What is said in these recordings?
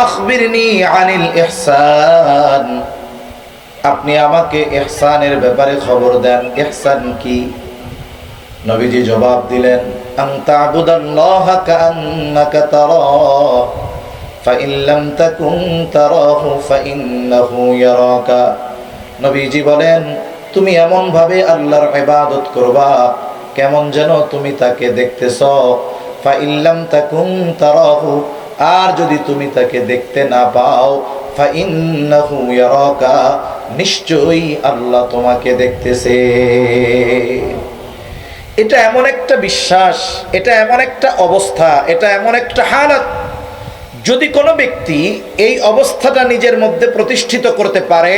আখবিরনি আনিল ইহসান, আপনি আমাকে ইহসানের ব্যাপারে খবর দেন, ইহসান কি? নবীজি জবাব দিলেন, আন তা'বুদাল্লাহা কাআন্নাকা তারাহু ফাইন লাম তাকুন তারাহু ফাইন্নাহু ইয়ারাকা। নবীজি বলেন, তুমি এমন ভাবে আল্লাহর ইবাদত করবা কেমন যেন তুমি তাকে দেখতেছো। ফাইন লাম তাকুন তারাহু, আর যদি তুমি তাকে দেখতে না পাও, ফাইন্নাহু ইয়ারাকা, নিশ্চয়ই আল্লাহ তোমাকে দেখতেছে। এটা এমন একটা বিশ্বাস, এটা এমন একটা অবস্থা, এটা এমন একটা হালত, যদি কোনো ব্যক্তি এই অবস্থাটা নিজের মধ্যে প্রতিষ্ঠিত করতে পারে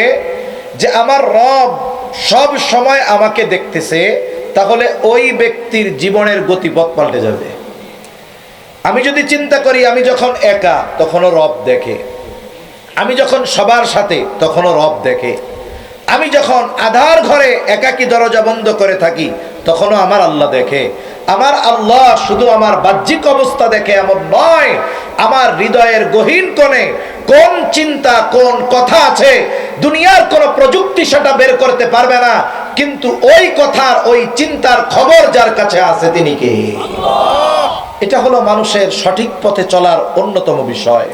যে আমার রব সব সময় আমাকে দেখতেছে, তাহলে ওই ব্যক্তির জীবনের গতিপথ পাল্টে যাবে। আমি যদি চিন্তা করি আমি যখন একা তখনও রব দেখে, আমি যখন সবার সাথে তখনও রব দেখে, আমি যখন আধার ঘরে একাকী দরজা বন্ধ করে থাকি তখনও আমার আল্লাহ দেখে। আমার আল্লাহ শুধু আমার বাহ্যিক অবস্থা দেখে এমন নয়, আমার হৃদয়ের গহীন কোণে কোন চিন্তা কোন কথা আছে দুনিয়ার কোন প্রযুক্তি সেটা বের করতে পারবে না, কিন্তু ওই কথার ওই চিন্তার খবর যার কাছে আছে তিনি কে? এটা হলো মানুষের সঠিক পথে চলার অন্যতম বিষয়।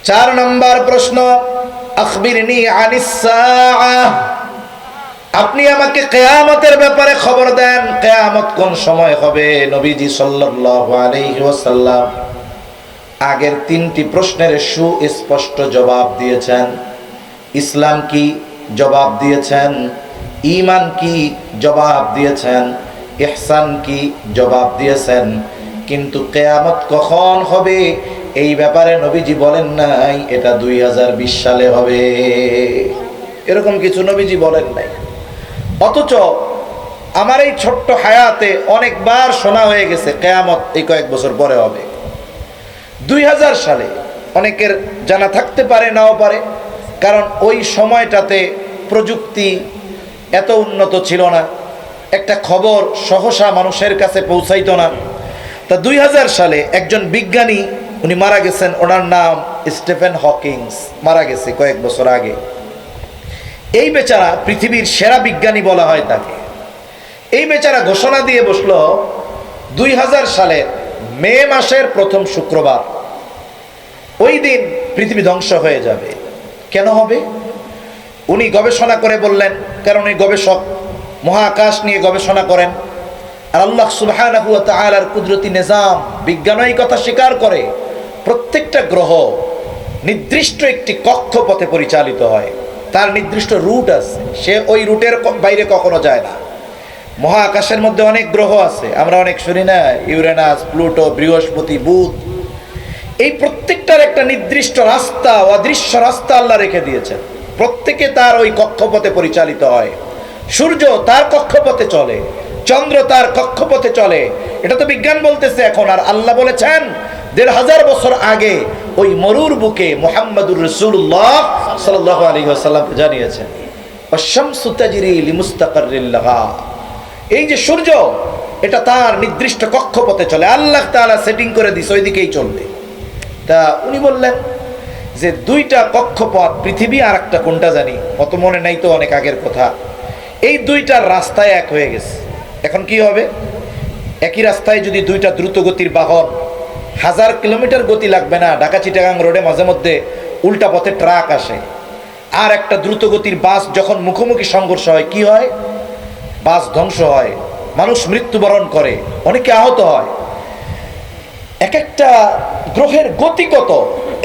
4 নম্বর প্রশ্ন, আখবিরনি আনিস সাআহ, আপনি আমাকে কিয়ামতের ব্যাপারে খবর দেন, কিয়ামত কোন সময় হবে? নবীজি সাল্লাল্লাহু আলাইহি ওয়াসাল্লাম আগের 3টি প্রশ্নের সুস্পষ্ট জবাব দিয়েছেন। ইসলাম কি? জবাব দিয়েছেন। ঈমান কি? জবাব দিয়েছেন। ইহসান কি? জবাব দিয়েছেন। কিন্তু কিয়ামত কখন হবে এই ব্যাপারে নবীজি বলেন নাই এটা 2020 সালে হবে, এরকম কিছু নবীজি বলেন নাই। অথচ আমার এই ছোট্ট হায়াতে অনেকবার শোনা হয়ে গেছে কিয়ামত এই কয়েক বছর পরে হবে। 2000 সালে অনেকের জানা থাকতে পারে নাও পারে, কারণ ওই সময়টাতে প্রযুক্তি এত উন্নত ছিল না, একটা খবর সহসা মানুষের কাছে পৌঁছাইতো না। তা 2000 সালে একজন বিজ্ঞানী উনি মারা গেছেন, ওনার নাম স্টিফেন হকিংস, মারা গেছে কয়েক বছর আগে। এই বেচারা পৃথিবীর সেরা বিজ্ঞানী বলা হয় তাকে। এই বেচারা ঘোষণা দিয়ে বসলো 2000 সালের মে মাসের প্রথম শুক্রবার ওই দিন পৃথিবী ধ্বংস হয়ে যাবে। কেন হবে? উনি গবেষণা করে বললেন, কারণ এই গবেষক মহাকাশ নিয়ে গবেষণা করেন, আর আল্লাহ সুবহানাহু ওয়া তাআলার কুদরতি নিজাম, বিজ্ঞান এই কথা স্বীকার করে প্রত্যেকটা গ্রহ নির্দিষ্ট একটি কক্ষপথে পরিচালিত হয়, তার নির্দিষ্ট রুট আছে, সে ওই রুটের বাইরে কখনো যায় না। মহাকাশের মধ্যে অনেক গ্রহ আছে, আমরা অনেক শুনি না, ইউরেনাস, প্লুটো, বৃহস্পতি, বুধ, এই প্রত্যেকটার একটা নির্দিষ্ট রাস্তা, অদৃশ্য রাস্তা আল্লাহ রেখে দিয়েছেন, প্রত্যেকে তার ওই কক্ষপথে পরিচালিত হয়। সূর্য তার কক্ষপথে চলে, চন্দ্র তার কক্ষপথে চলে, এটা তো বিজ্ঞান বলতেছে এখন। আর আল্লাহ বলেছেন 1500 বছর আগে ওই মরুর বুকে মুহাম্মদুর রাসূলুল্লাহ সাল্লাল্লাহু আলাইহি ওয়াসাল্লাম জানিয়েছেন, আশ-শামসু তাজরি লিমুস্তাকাররিন লাহা, এই যে সূর্য এটা তার নির্দিষ্ট কক্ষপথে চলে, আল্লাহ তাআলা সেটিং করে দিয়েছে ওই দিকেই চলবে। তা উনি বললেন যে 2টা কক্ষপথ, পৃথিবী আর একটা কোনটা জানি অত মনে নাই তো, অনেক আগের কথা, এই 2টার রাস্তায় এক হয়ে গেছে। এখন কি হবে? একই রাস্তায় যদি 2টা দ্রুতগতির বাহন, 1000 কিলোমিটার গতি লাগবে না, ঢাকা চিটাগাং রোডে মাঝে মধ্যে উল্টা পথে ট্রাক আসে, আর একটা দ্রুতগতির বাস যখন মুখোমুখি সংঘর্ষ হয় কি হয়? বাস ধ্বংস হয়, মানুষ মৃত্যুবরণ করে, অনেকে আহত হয়। এক একটা গ্রহের গতি কত,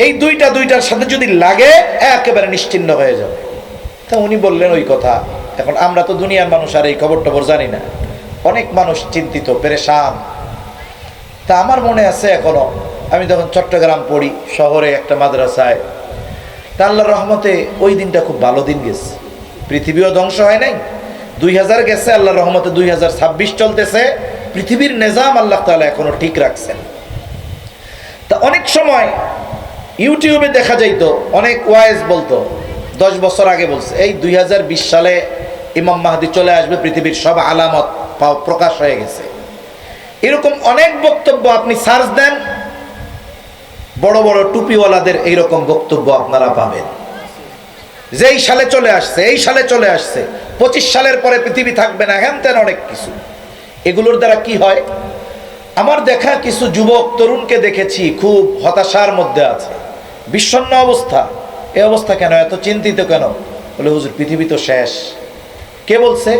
এই 2টার সাথে যদি লাগে একেবারে নিশ্চিহ্ন হয়ে যাবে। তা উনি বললেন ওই কথা। এখন আমরা তো দুনিয়ার মানুষ আর এই খবর টবর জানি না, অনেক মানুষ চিন্তিত, পেরেশান। তা আমার মনে আছে এখনো, আমি যখন চট্টগ্রাম পড়ি শহরে একটা মাদ্রাসায়, তা আল্লাহর রহমতে ওই দিনটা খুব ভালো দিন গেছে, পৃথিবীও ধ্বংস হয় নাই, 2000 গেছে, আল্লাহর রহমতে 2026 চলতেছে, পৃথিবীর নিজাম আল্লাহ তাআলা এখনো ঠিক রাখছেন। তা অনেক সময় ইউটিউবে দেখা যাইতো, অনেক ওয়াইজ বলতো, 10 বছর আগে বলছে এই 2020 সালে ইমাম মাহদি চলে আসবে, পৃথিবীর সব আলামত প্রকাশ হয়ে গেছে, এরকম অনেক বক্তব্য আপনি সার্চ দেন বড় বড় টুপিওয়ালাদের এইরকম বক্তব্য আপনারা পাবেন, যে এই সালে চলে আসছে, এই সালে চলে আসছে, 25 সালের পরে পৃথিবী থাকবে না, হ্যান তেন অনেক কিছু। এগুলোর দ্বারা কি হয়? আমার দেখা কিছু যুবক তরুণকে দেখেছি খুব হতাশার মধ্যে আছে, বিষণ্ণ অবস্থা। এই অবস্থা কেন, এত চিন্তিত কেন? বলে হুজুর পৃথিবী তো শেষ। কে বলছে?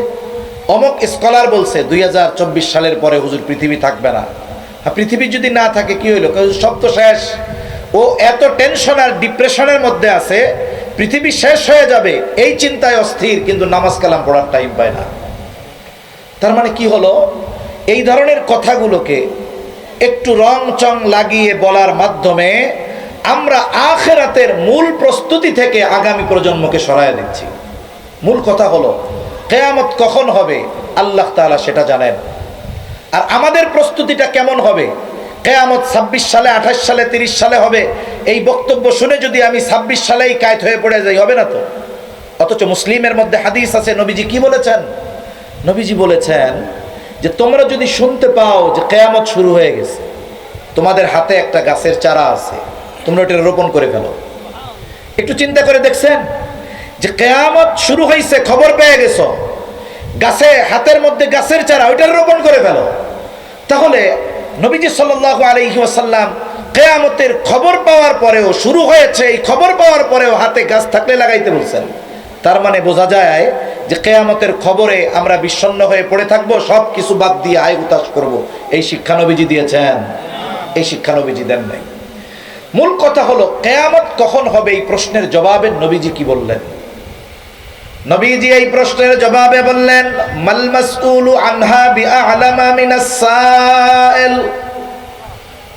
অমুক স্কলার বলছে 2024 সালের পরে হুজুর পৃথিবী থাকবে না। পৃথিবী যদি না থাকে কি হইলো? সব তো শেষ। ও এত টেনশন আর ডিপ্রেশনের মধ্যে আছে, পৃথিবী শেষ হয়ে যাবে এই চিন্তায় অস্থির, কিন্তু নামাজ কালাম পড়ার টাইম পায় না। তার মানে কি হলো? এই ধরনের কথাগুলোকে একটু রং চং লাগিয়ে বলার মাধ্যমে আমরা আখিরাতের মূল প্রস্তুতি থেকে আগামী প্রজন্মকে সরায় দিচ্ছি। মূল কথা হলো কিয়ামত কখন হবে আল্লাহ তাআলা সেটা জানেন। আর আমাদের প্রস্তুতিটা কেমন হবে? কিয়ামত 26 সালে, 28 সালে, 30 সালে হবে, এই বক্তব্য শুনে যদি আমি 26 সালেই কায়েত হয়ে পড়ে যাই, হবে না তো। অথচ মুসলিমের মধ্যে হাদিস আছে, নবীজি কি বলেছেন? নবীজি বলেছেন যে তোমরা যদি শুনতে পাও যে কিয়ামত শুরু হয়ে গেছে, তোমাদের হাতে একটা গাছের চারা আছে, তোমরা ওটা রোপণ করে ফেলো। একটু চিন্তা করে দেখছেন যে কিয়ামত শুরু হয়েছে, খবর পেয়ে গেছো, গাছে হাতের মধ্যে গাছের চারা, ওইটা রোপণ করে ফেলো। তাহলে নবীজি সাল্লাল্লাহু আলাইহি ওয়াসাল্লাম কিয়ামতের খবর পাওয়ার পরেও, শুরু হয়েছে এই খবর পাওয়ার পরেও হাতে গাছ থাকলে লাগাইতে বলছেন। তার মানে বোঝা যায় যে কিয়ামতের খবরে আমরা বিষণ্ণ হয়ে পড়ে থাকবো, সব কিছু বাদ দিয়ে আয় উতাস করব। এই শিক্ষা নবীজি দিয়েছেন? এই শিক্ষা নবীজি দেন নাই। মূল কথা হলো কিয়ামত কখন হবে এই প্রশ্নের জবাবে নবীজি কি বললেন? নবীজি এই প্রশ্নের জবাবে বললেন, মাল মাসউলু আনহা বিআলামা মিনাস সাইল।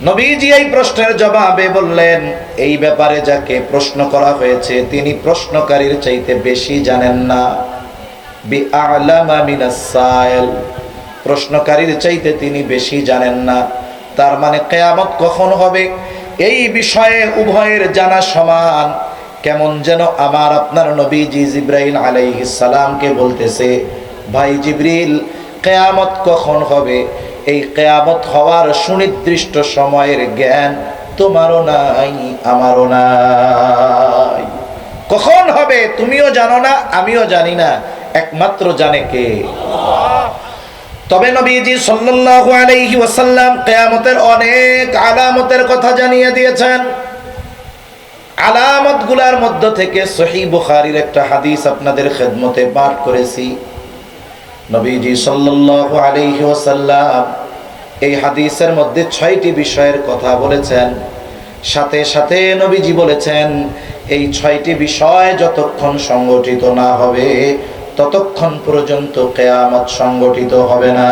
নবীজি এই প্রশ্নের জবাবে বললেন, এই ব্যাপারে যাকে প্রশ্ন করা হয়েছে তিনি প্রশ্নকারীর চাইতে বেশি জানেন না। বিআলামা মিনাস সাইল, প্রশ্নকারীর চাইতে তিনি বেশি জানেন না। তার মানে কিয়ামত কখন হবে এই বিষয়ে উভয়ের জানা সমান। কেমন যেন আমার আপনার নবীজি জিবরাইল আলাইহিস সালামকে বলতেছে, ভাই জিবরিল, কিয়ামত কখন হবে এই কিয়ামত হওয়ার সুনির্দিষ্ট সময়ের জ্ঞান তোমারও নাই, আমারও নাই। কখন হবে তুমিও জানো না, আমিও জানি না, একমাত্র জানে কে? তবে নবীজি সাল্লাল্লাহু আলাইহি ওয়াসাল্লাম কিয়ামতের অনেক আলামতের কথা জানিয়ে দিয়েছেন। আলামত গুলার মধ্য থেকে সহিহ বুখারীর একটা হাদিস আপনাদের খেদমতে পাঠ করেছি। নবীজি সাল্লাল্লাহু আলাইহি ওয়াসাল্লাম এই হাদিসের মধ্যে 6টি বিষয়ের কথা বলেছেন। সাথে সাথে নবীজি বলেছেন, এই 6টি বিষয় যতক্ষণ সংগঠিত না হবে ততক্ষণ পর্যন্ত কিয়ামত সংগঠিত হবে না।